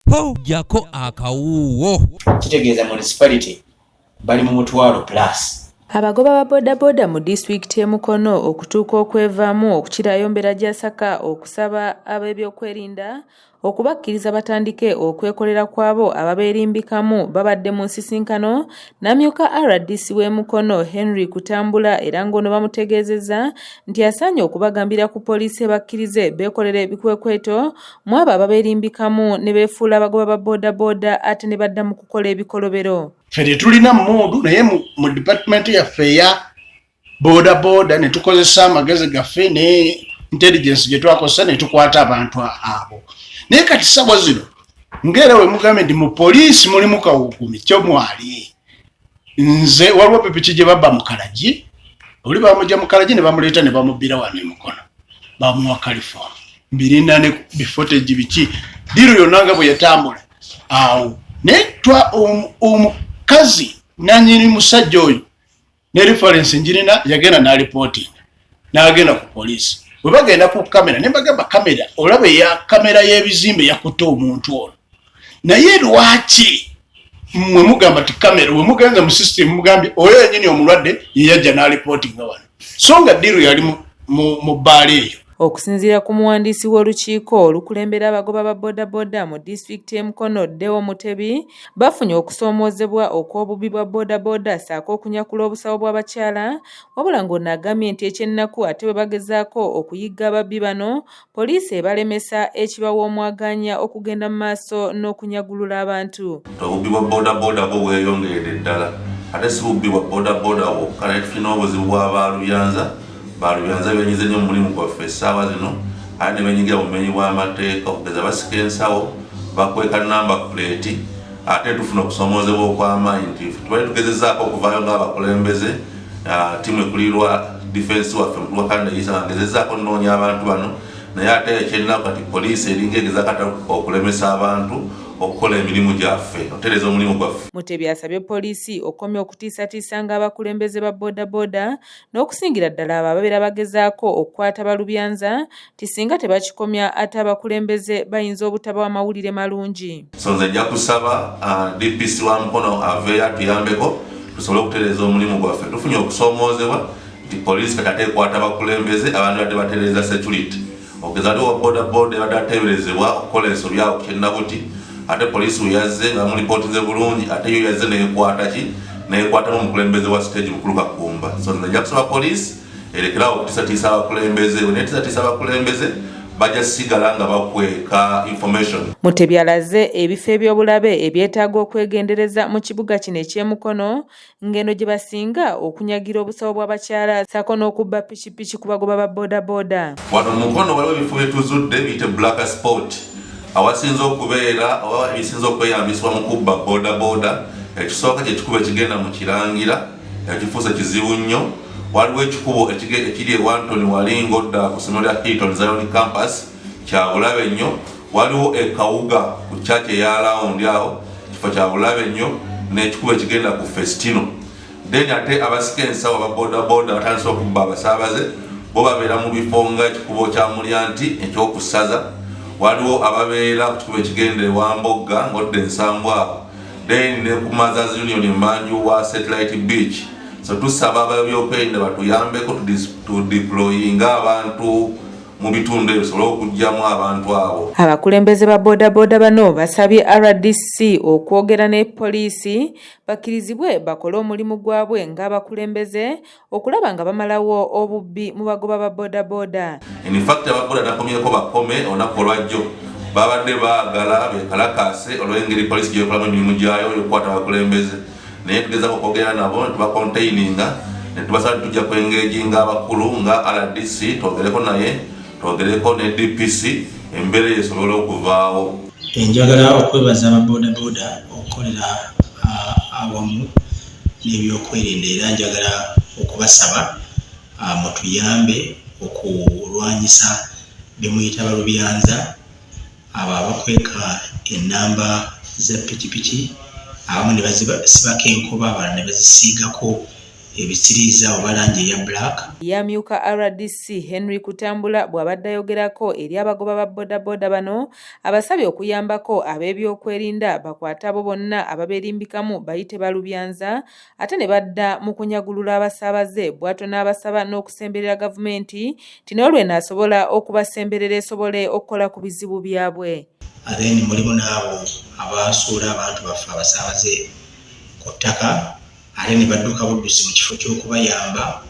po jako akawuwo. Kitegeeza municipality bali mu mutwalo plus. Abagoba ba bodaboda mu disitulikiti Emukono okutuuka okwevaamu okukirayo mbeera gya Saka okusaba ab'ebyokwerinda okubakkiriza batandike okwekolera kwabo ababeerimbikamu babadde mu nsisinkano. Namyuka RDC w'Emukono Henry Kutambula era ng'ono bamutegeezezza nti asaanye okubagambira ku poliisi ebakkirize beekolera ebikwekweto mu abo ababeerimbikamu ne beefuula abagoba ba bodaboda ate ne badda mu kukola ebikolobero. Fere tulina mundu naye mu department yaffe ya bodaboda ne tukozesa amagezi gaffe ne intelligence gye twakozesa ne tukwata abantu abo. Naye kati ssabwa zino ngera we mugambe ndi mu poliisi mulimu kawukumi kyo mwali nze waliwo pepiki gye babba mu Kalagi oli bamujja mu Kalagi ne bamuleeta ne bamubbira wano Emukono bamuwa California mbirina ne bifoteji biki diru yonna nga bwe yatambula awo ne twa omukazi nanyini musajja oyo ne reference njirina yagenda na reporting n'agenda ku poliisi. Bwe bagenda ku kamera ne bagamba kamera olabe ya kamera y'ebizimbe yakutte omuntu ono naye lwaki mwe mugamba ti kamera we mugenza mu system mugambye oyo yennyini omulwadde yeyajja na reporting nga wano so nga diru yali mu bbaala eyo. Okusinziira ku muwandiisi w'olukiiko olukulembera abagoba ba bodaboda mu disitulikiti Emukono Deo Mutebi bafunye okusoomoozebwa okw'obubi bwa bodaboda ssaako okunyakula obusawo bw'abakyala wabula ng'onagambye nti ekyennaku ate bwe bagezaako okuyigga ababbi bano poliisi ebalemesa ekibawa omwaganya okugenda mu maaso n'okunyagulula abantu. Obubbi bwa bodaboda bwo bweyongeredde ddala ate si bubbi bwa bodaboda bwokka naye tulina obuzibu bw'abalubyanza balubyanza benyize nnyo mulimu gwaffe essaawa zino ate ne benyigira mu bumenyi bw'amateeka okugeza basika ensawo bakweka namba plate ate tufuna okusoomoozebwa okw'amaanyi nti tubali tugezezzaako okuvaayo ng'abakulembeze ttiimu ekulirwa defense waffe mukulu wa Kanda Yisa ngezezzaako nnoonya abantu bano naye ate ekyennaku kati poliisi eringa egezakata okulemesa abantu okukola emirimu gyaffe otereza omulimu gwaffe. Mutebi asabye poliisi okomya okutiisatiisanga abakulembeze ba bodaboda n'okusingira ddala abo ababeera bagezaako okukwata balubyanza ti singa tebakikomya ate abakulembeze bayinza obutabawa amawulire malungi. So nze nja kusaba DPC wa Mukono aveeyo atuyambeko tusobole okutereza omulimu gwaffe. Tufunye okusoomoozebwa nti poliisi kati ate ekwata abakulembeze abantu badde batereza security okugeza ate wa bodaboda badde ateeberezebwa okukola ensobi awo kyennabuti ate poliisi uyazze nga mulipootinze bulungi ate yo yazze neekwatamu omukulembeze wa stage mukulu Kakumba. So nja kusaba poliisi erekerawo okutiisatiisa abakulembeze neetiisatiisa abakulembeze bajja sigala nga bakweka information. Mutebi alaze ebifo eby'obulabe ebyetaaga okwegendereza mu kibuga kino eky'Emukono ng'eno gye basinga okunyagira obusawo bw'abakyala ssaako n'okubba pikipiki ku bagoba ba bodaboda. Wano mu Mukono waliwo ebifo byetuzudde biyite black spot awasinza okubeera oba ebisinza okweyambisibwa mu kubba bodaboda. Ekisooka kye kikubo ekigenda mu Kirangira ekifuuse kizibu nnyo. Waliwo ekikubo ekiri e Wantoni walinga odda ku ssomero lya Hilton Zion Campus kya bulabe nnyo. Waliwo e Kawuga ku church eya Round awo kifo kya bulabe nnyo n'ekikubo ekigenda ku Festino. Then ate abasika ensawo aba bodaboda batandise okubba abasaabaze bo babeera mu bifo nga ekikubo kya Mulyanti ekyokusaza. Waliwo ababeera ku kikubo ekigenda e Wambogga ng'odda ensambu awo. Then ne ku Mothers Union Emmanju wa Satellite Beach. So tusaba ab'ebyokwerinda batuyambeko tudeployinga abantu mu bitundu ebisobole okugyamu abantu abo. Abakulembeze ba bodaboda bano basabye RDC okwogera ne poliisi bakkirizibwe bakole omulimu gwabwe ng'abakulembeze okulaba nga bamalawo obubbi mu bagoba ba bodaboda. In fact ababoda nakomyeko bakome olunaku olwajjo babadde baagala bekalakase olw'engeri poliisi gyekolamu emirimu gyayo okukwata abakulembeze naye tugezaako okwogera nabo ne tubacontaininga ne tubasaba tujja kwengeginga abakulu nga RDC twogereko naye twogereko ne DPC embeera esobole okuvaawo. Njagala okwebaza ababodaboda okukolera awamu n'ebyokwerinda era njagala okubasaba mutuyambe okulwanyisa bemuyita balubyanza abo abakweka ennamba za pikipiki abamu ne bazisibako enkuba abalala ne bazisiigako ebisiriiza oba langi eya black. Yamyuka RDC Henry Kutambula bw'abadde ayogerako eri abagoba ba bodaboda bano abasabye okuyambako ab'ebyokwerinda bakwate abo bonna ababeerimbikamu bayite balubyanza ate ne badda mu kunyagulula abasaabaze bw'atyo n'abasaba n'okusemberera gavumenti nti n'olweno asobola okubasemberera esobole okukola ku bizibu byabwe. Then mulimu n'abo abasuula abantu baffe abasaabaze ku ttaka ate ne badduka buddusi mu kifo ky'okubayamba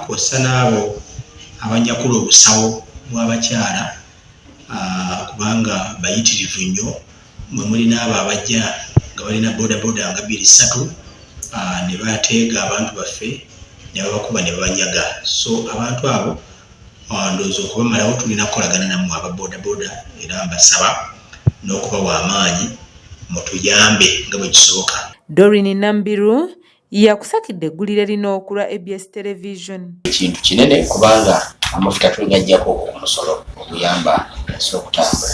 kw'ossa n'abo abanyakula obusawo bw'abakyala kubanga bayitirivu nnyo mwe muli n'abo abajja nga balina bodaboda nga 2-3 ne bateega abantu baffe ne babakuba ne babanyaga. So abantu abo ndowooza okubamalawo tulina kukolagana nammwe aba bodaboda era mbasaba n'okubawa amaanyi mutuyambe nga bwe kisoboka. Doreen Nambiru yakusakidde eggulire erin'okulwa ABS Television. Ekintu kinene kubanga amafuta twegajjako ku musolo okuyamba okutambula.